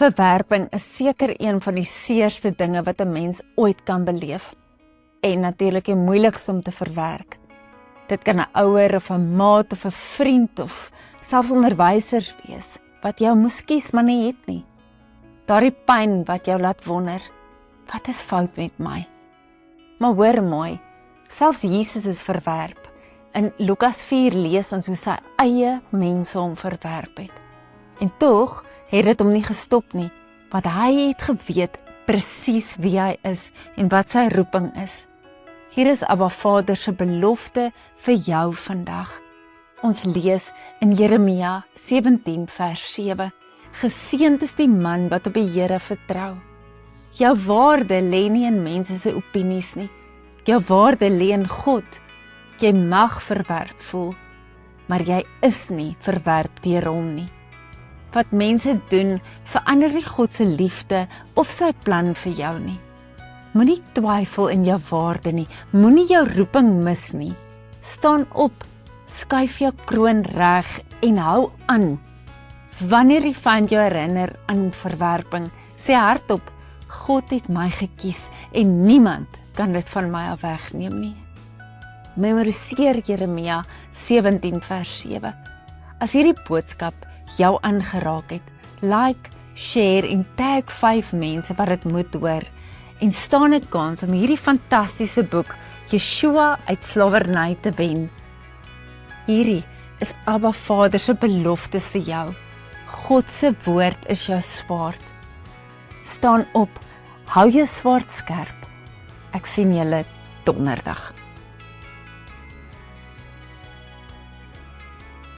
Verwerping is seker een van die seerste dinge wat 'n mens ooit kan beleef. En natuurlik die moeilikste om te verwerk. Dit kan 'n ouer of 'n maat of 'n vriend of selfs onderwysers wees, wat jou moes kies maar nie het nie. Daardie pyn wat jou laat wonder, wat is fout met my? Maar hoor mooi, selfs Jesus is verwerp. In Lukas 4 lees ons hoe sy eie mense hom verwerp het. En tog het dit hom nie gestop nie, want hy het geweet presies wie hy is en wat sy roeping is. Hier is Abba Vader se belofte vir jou vandag. Ons lees in Jeremia 17 vers 7. Geseënd is die man wat op die Here vertrou. Jou waarde lê nie in mense se opinies nie. Jou waarde lê in God. Jy mag verwerp voel, maar jy is nie verwerp deur hom nie. Wat mense doen, verander nie God se liefde of sy plan vir jou nie. Moenie twyfel in jou waarde nie, moenie jou roeping mis nie. Staan op, skuif jou kroon reg en hou aan. Wanneer die vyand jou herinner aan verwerping, sê hardop, God het my gekies en niemand kan dit van my af wegneem nie. Memoriseer Jeremia 17 vers 7. As hierdie boodskap jou aangeraak het, like, share en tag 5 mense wat dit moet hoor en staan 'n kans om hierdie fantastiese boek Yeshua uit slawerny te wen. Hierdie is Abba Vader se beloftes vir jou. God se woord is jou swaard. Staan op, hou jou swaard skerp. Ek sien julle donderdag.